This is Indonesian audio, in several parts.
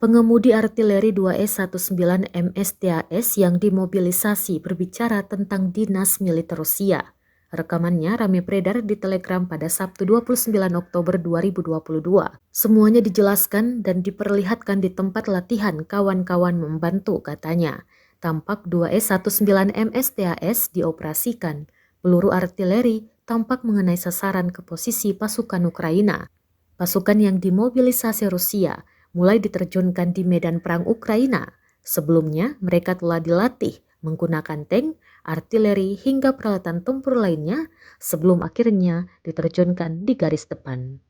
Pengemudi artileri 2S-19 MSTAS yang dimobilisasi berbicara tentang dinas militer Rusia. Rekamannya rame beredar di Telegram pada Sabtu 29 Oktober 2022. Semuanya dijelaskan dan diperlihatkan di tempat latihan kawan-kawan membantu, katanya. Tampak 2S-19 MSTAS dioperasikan. Peluru artileri tampak mengenai sasaran ke posisi pasukan Ukraina. Pasukan yang dimobilisasi Rusia mulai diterjunkan di medan perang Ukraina. Sebelumnya, mereka telah dilatih menggunakan tank, artileri, hingga peralatan tempur lainnya sebelum akhirnya diterjunkan di garis depan.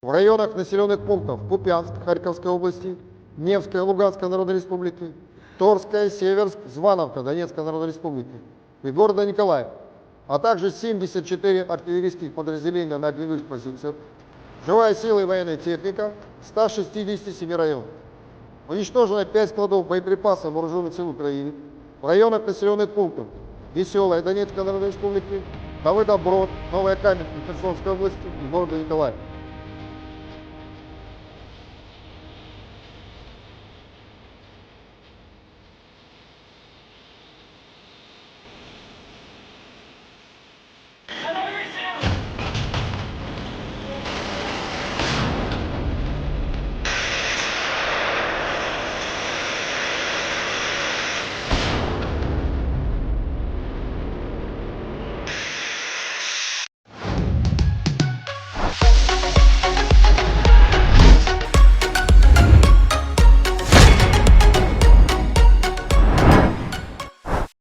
В районах населенных пунктов Купянск Харьковской области, Невская Луганской Народной Республики, Торская, Северск, Звановка Донецкой Народной Республики и города Николаев, а также 74 артиллерийских подразделения на огневых позициях, живая сила и военная техника 167 районов. Уничтожено 5 складов боеприпасов вооруженных сил Украины в районах населенных пунктов Веселая Донецкой Народной Республики, Давыдоброд, Новая Каменка Херсонской области и города Николаев.